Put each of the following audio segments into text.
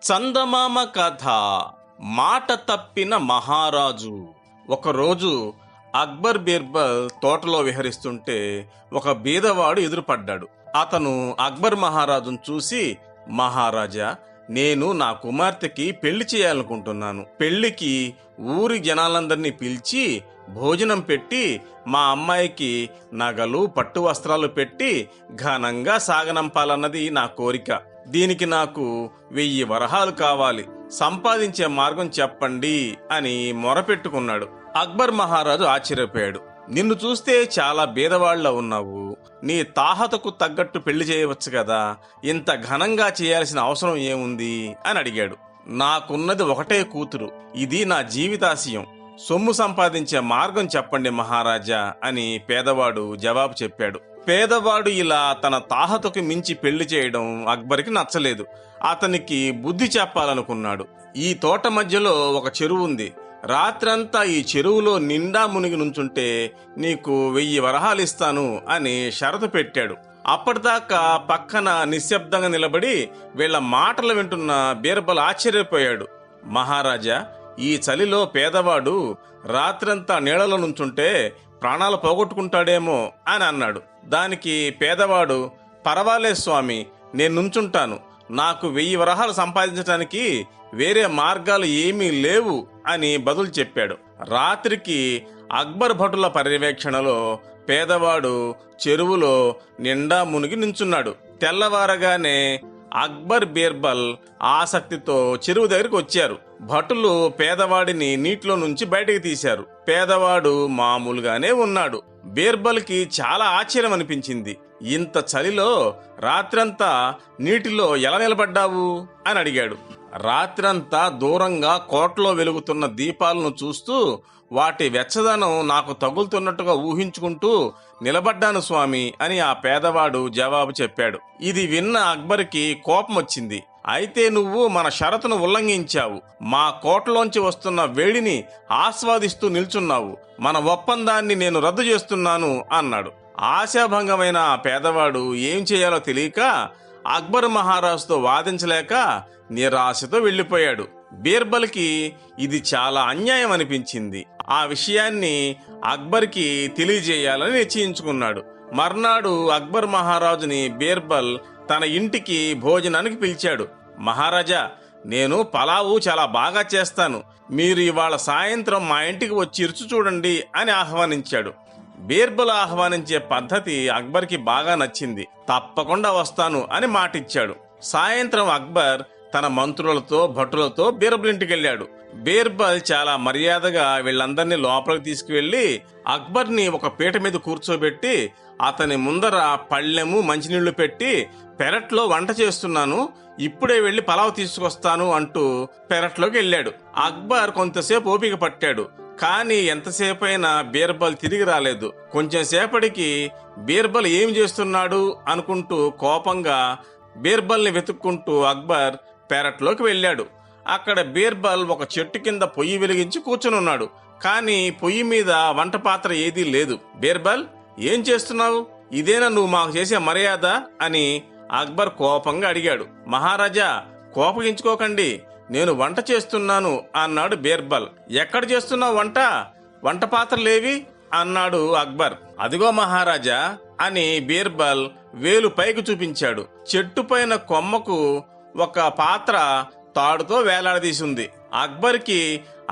చందమామ కథ. మాట తప్పిన మహారాజు. ఒకరోజు అక్బర్ బీర్బల్ తోటలో విహరిస్తుంటే ఒక బీదవాడు ఎదురుపడ్డాడు. అతను అక్బర్ మహారాజును చూసి, మహారాజా, నేను నా కుమార్తెకి పెళ్లి చేయాలనుకుంటున్నాను. పెళ్లికి ఊరి జనాలందరినీ పిలిచి భోజనం పెట్టి మా అమ్మాయికి నగలు పట్టు వస్త్రాలు పెట్టి ఘనంగా సాగనంపాలన్నది నా కోరిక. దీనికి నాకు 1000 వరహాలు కావాలి. సంపాదించే మార్గం చెప్పండి అని మొరపెట్టుకున్నాడు. అక్బర్ మహారాజు ఆశ్చర్యపోయాడు. నిన్ను చూస్తే చాలా బీదవాళ్ల ఉన్నావు. నీ తాహతకు తగ్గట్టు పెళ్లి చేయవచ్చు కదా, ఇంత ఘనంగా చేయాల్సిన అవసరం ఏముంది అని అడిగాడు. నాకున్నది ఒకటే కూతురు, ఇది నా జీవితాశయం. సొమ్ము సంపాదించే మార్గం చెప్పండి మహారాజా అని పేదవాడు జవాబు చెప్పాడు. పేదవాడు ఇలా తన తాహతకు మించి పెళ్లి చేయడం అక్బర్కి నచ్చలేదు. అతనికి బుద్ధి చెప్పాలనుకున్నాడు. ఈ తోట మధ్యలో ఒక చెరువు ఉంది. రాత్రంతా ఈ చెరువులో నిండా మునిగి నుంచుంటే నీకు 1000 వరహాలు ఇస్తాను అని షరతు పెట్టాడు. అప్పటిదాకా పక్కన నిశ్శబ్దంగా నిలబడి వీళ్ల మాటలు వింటున్న బీర్బల్ ఆశ్చర్యపోయాడు. మహారాజా, ఈ చలిలో పేదవాడు రాత్రంతా నీళ్లలో నుంచుంటే ప్రాణాలు పోగొట్టుకుంటాడేమో అని అన్నాడు. దానికి పేదవాడు, పర్వాలేదు స్వామి, నేను నుంచుంటాను. నాకు 1000 వరహాలు సంపాదించడానికి వేరే మార్గాలు ఏమీ లేవు అని బదులు చెప్పాడు. రాత్రికి అక్బర్ భటుల పర్యవేక్షణలో పేదవాడు చెరువులో నిండా మునిగి నించున్నాడు. తెల్లవారగానే అక్బర్ బీర్బల్ ఆసక్తితో చెరువు దగ్గరికి వచ్చారు. భటులు పేదవాడిని నీటిలో నుంచి బయటకు తీశారు. పేదవాడు మామూలుగానే ఉన్నాడు. బీర్బల్కి చాలా ఆశ్చర్యం అనిపించింది. ఇంత చలిలో రాత్రంతా నీటిలో ఎలా నిలబడ్డావు అని అడిగాడు. రాత్రంతా దూరంగా కోటలో వెలుగుతున్న దీపాలను చూస్తూ వాటి వెచ్చదనం నాకు తగులుతున్నట్టుగా ఊహించుకుంటూ నిలబడ్డాను స్వామి అని ఆ పేదవాడు జవాబు చెప్పాడు. ఇది విన్న అక్బర్కి కోపం వచ్చింది. అయితే నువ్వు మన షరతును ఉల్లంఘించావు. మా కోటలోంచి వస్తున్న వేడిని ఆస్వాదిస్తూ నిల్చున్నావు. మన ఒప్పందాన్ని నేను రద్దు చేస్తున్నాను అన్నాడు. ఆశాభంగమైన ఆ పేదవాడు ఏం చేయాలో తెలియక అక్బర్ మహారాజుతో వాదించలేక నిరాశతో వెళ్లిపోయాడు. బీర్బల్కి ఇది చాలా అన్యాయం అనిపించింది. ఆ విషయాన్ని అక్బర్కి తెలియజేయాలని నిశ్చయించుకున్నాడు. మర్నాడు అక్బర్ మహారాజుని బీర్బల్ తన ఇంటికి భోజనానికి పిలిచాడు. మహారాజా, నేను పలావు చాలా బాగా చేస్తాను. మీరు ఇవాళ సాయంత్రం మా ఇంటికి వచ్చి రుచి చూడండి అని ఆహ్వానించాడు. బీర్బల్ ఆహ్వానించే పద్ధతి అక్బర్కి బాగా నచ్చింది. తప్పకుండా వస్తాను అని మాటిచ్చాడు. సాయంత్రం అక్బర్ తన మంత్రులతో భటులతో బీర్బల్ ఇంటికి వెళ్ళాడు. బీర్బల్ చాలా మర్యాదగా వీళ్ళందరినీ లోపలికి తీసుకువెళ్లి అక్బర్ని ఒక పీట మీద కూర్చోబెట్టి అతని ముందర పళ్ళెము మంచినీళ్లు పెట్టి, పెరట్లో వంట చేస్తున్నాను, ఇప్పుడే వెళ్లి పలావ్ తీసుకొస్తాను అంటూ పెరట్లోకి వెళ్ళాడు. అక్బర్ కొంతసేపు ఓపిక పట్టాడు. కానీ ఎంతసేపైనా బీర్బల్ తిరిగి రాలేదు. కొంచెం సేపటికి బీర్బల్ ఏం చేస్తున్నాడు అనుకుంటూ కోపంగా బీర్బల్ని వెతుక్కుంటూ అక్బర్ పెరట్లోకి వెళ్ళాడు. అక్కడ బీర్బల్ ఒక చెట్టు కింద పొయ్యి వెలిగించి కూర్చునున్నాడు. కానీ పొయ్యి మీద వంట పాత్ర ఏదీ లేదు. బీర్బల్, ఏం చేస్తున్నావు? ఇదేనా నువ్వు మాకు చేసే మర్యాద అని అక్బర్ కోపంగా అడిగాడు. మహారాజా, కోపగించుకోకండి, నేను వంట చేస్తున్నాను అన్నాడు బీర్బల్. ఎక్కడ చేస్తున్నావు వంట? వంట పాత్రలేవి అన్నాడు అక్బర్. అదిగో మహారాజా అని బీర్బల్ వేలు పైకి చూపించాడు. చెట్టు పైన కొమ్మకు ఒక పాత్ర తాడుతో వేలాడదీసింది. అక్బర్కి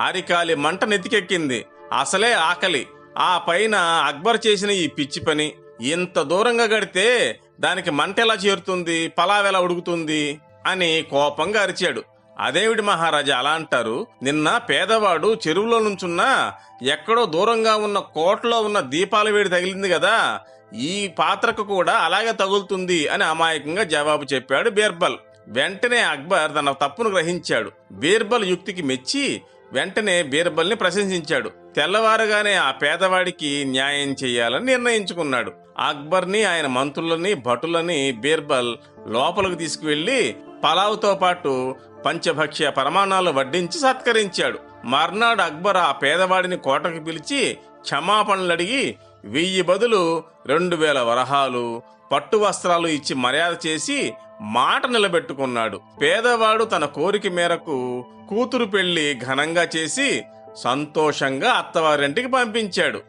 అరికాలి మంట నెత్తికెక్కింది. అసలే ఆకలి. ఆ పైన అక్బర్ చేసిన ఈ పిచ్చి పని. ఇంత దూరంగా గడితే దానికి మంట ఎలా చేరుతుంది, పలావెలా ఉడుకుతుంది అని కోపంగా అరిచాడు. అదేమిటి మహారాజా అలా అంటారు? నిన్న పేదవాడు చెరువులో నుంచున్నా ఎక్కడో దూరంగా ఉన్న కోటలో ఉన్న దీపాల వేడి తగిలింది కదా, ఈ పాత్రకు కూడా అలాగే తగులుతుంది అని అమాయకంగా జవాబు చెప్పాడు బీర్బల్. వెంటనే అక్బర్ తన తప్పును గ్రహించాడు. బీర్బల్ యుక్తికి మెచ్చి వెంటనే బీర్బల్ని ప్రశంసించాడు. తెల్లవారుగానే ఆ పేదవాడికి న్యాయం చేయాలని నిర్ణయించుకున్నాడు. అక్బర్ని, ఆయన మంత్రులని, భటులని బీర్బల్ లోపలికి తీసుకువెళ్లి పలావుతో పాటు పంచభక్ష్య పరమాణాలు వడ్డించి సత్కరించాడు. మర్నాడు అక్బర్ ఆ పేదవాడిని కోటకు పిలిచి క్షమాపణలు అడిగి 1000 బదులు 2000 వరహాలు పట్టు వస్త్రాలు ఇచ్చి మర్యాద చేసి మాట నిలబెట్టుకున్నాడు. పేదవాడు తన కోరిక మేరకు కూతురు పెళ్లి ఘనంగా చేసి సంతోషంగా అత్తవారింటికి పంపించాడు.